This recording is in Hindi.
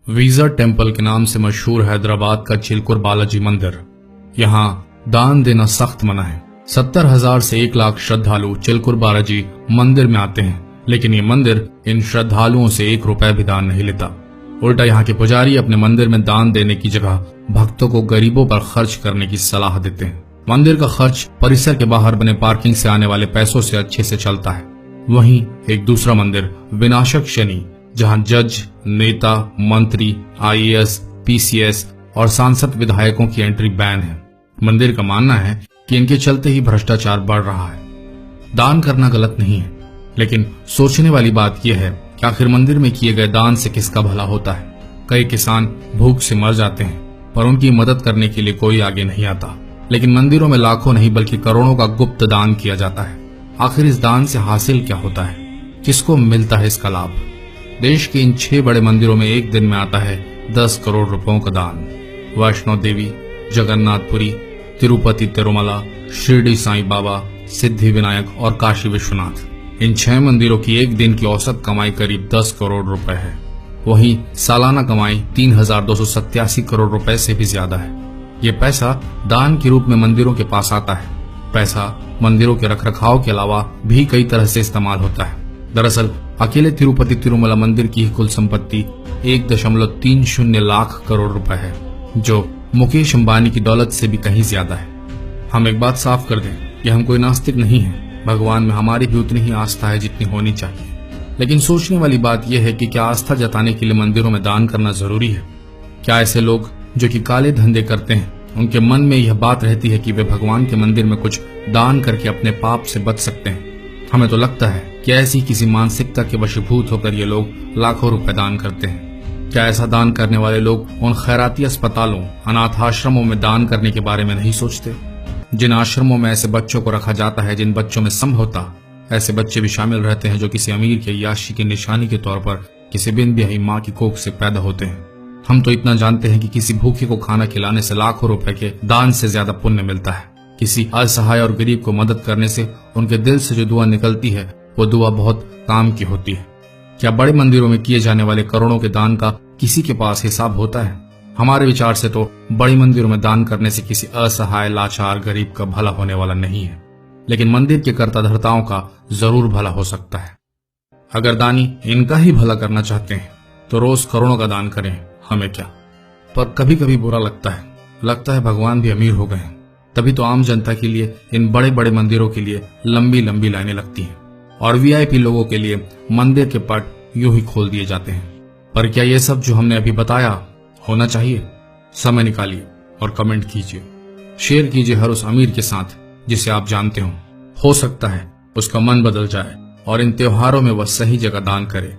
वीजा टेम्पल के नाम से मशहूर हैदराबाद का चिलकुर बालाजी मंदिर। यहाँ दान देना सख्त मना है। 70,000 से 1 लाख श्रद्धालु चिलकुर बालाजी मंदिर में आते हैं, लेकिन ये मंदिर इन श्रद्धालुओं से 1 रुपए भी दान नहीं लेता। उल्टा यहाँ के पुजारी अपने मंदिर में दान देने की जगह भक्तों को गरीबों पर खर्च करने की सलाह देते हैं। मंदिर का खर्च परिसर के बाहर बने पार्किंग से आने वाले पैसों से अच्छे से चलता है। वहीं एक दूसरा मंदिर विनाशक शनि, जहां जज, नेता, मंत्री, IAS, PCS और सांसद विधायकों की एंट्री बैन है। मंदिर का मानना है कि इनके चलते ही भ्रष्टाचार बढ़ रहा है। दान करना गलत नहीं है, लेकिन सोचने वाली बात यह है कि आखिर मंदिर में किए गए दान से किसका भला होता है। कई किसान भूख से मर जाते हैं, पर उनकी मदद करने के लिए कोई आगे नहीं आता। लेकिन मंदिरों में लाखों नहीं बल्कि करोड़ों का गुप्त दान किया जाता है। आखिर इस दान से हासिल क्या होता है, किसको मिलता है इसका लाभ? देश के इन 6 बड़े मंदिरों में एक दिन में आता है 10 करोड़ रुपयों का दान। वैष्णो देवी, जगन्नाथपुरी, तिरुपति तिरुमला, शिरडी साईं बाबा, सिद्धि विनायक और काशी विश्वनाथ। इन 6 मंदिरों की एक दिन की औसत कमाई करीब 10 करोड़ रुपए है। वहीं सालाना कमाई 3,287 करोड़ रुपए से भी ज्यादा है। ये पैसा दान के रूप में मंदिरों के पास आता है। पैसा मंदिरों के रखरखाव के अलावा भी कई तरह से इस्तेमाल होता है। दरअसल अकेले तिरुपति तिरुमला मंदिर की कुल संपत्ति 1.30 लाख करोड़ रुपए है, जो मुकेश अंबानी की दौलत से भी कहीं ज्यादा है। हम एक बात साफ कर दें कि हम कोई नास्तिक नहीं है। भगवान में हमारी भी उतनी ही आस्था है जितनी होनी चाहिए। लेकिन सोचने वाली बात यह है कि क्या आस्था जताने के लिए मंदिरों में दान करना जरूरी है? क्या ऐसे लोग जो कि काले धंधे करते हैं, उनके मन में यह बात रहती है कि वे भगवान के मंदिर में कुछ दान करके अपने पाप से बच सकते हैं? हमें तो लगता है कि ऐसी किसी मानसिकता के वशीभूत होकर ये लोग लाखों रुपए दान करते हैं। क्या ऐसा दान करने वाले लोग उन खैराती अस्पतालों, अनाथ आश्रमों में दान करने के बारे में नहीं सोचते? जिन आश्रमों में ऐसे बच्चों को रखा जाता है जिन बच्चों में संभवतः ऐसे बच्चे भी शामिल रहते हैं जो किसी अमीर के याशी की निशानी के तौर पर किसी बिन ब्याही माँ की कोख से पैदा होते हैं। हम तो इतना जानते हैं कि किसी भूखे को खाना खिलाने से लाखों रुपए के दान से ज्यादा पुण्य मिलता है। किसी असहाय और गरीब को मदद करने से उनके दिल से जो दुआ निकलती है, वो दुआ बहुत काम की होती है। क्या बड़े मंदिरों में किए जाने वाले करोड़ों के दान का किसी के पास हिसाब होता है? हमारे विचार से तो बड़ी मंदिरों में दान करने से किसी असहाय, लाचार गरीब का भला होने वाला नहीं है, लेकिन मंदिर के कर्ताधर्ताओं का जरूर भला हो सकता है। अगर दानी इनका ही भला करना चाहते हैं तो रोज करोड़ों का दान करें, हमें क्या। पर कभी कभी बुरा लगता है भगवान भी अमीर हो गए हैं। तभी तो आम जनता के लिए इन बड़े बड़े मंदिरों के लिए लंबी लंबी लाइनें लगती हैं और VIP लोगों के लिए मंदिर के पट यूं ही खोल दिए जाते हैं। पर क्या ये सब जो हमने अभी बताया होना चाहिए? समय निकालिए और कमेंट कीजिए, शेयर कीजिए हर उस अमीर के साथ जिसे आप जानते हो सकता है उसका मन बदल जाए और इन त्योहारों में वह सही जगह दान करे।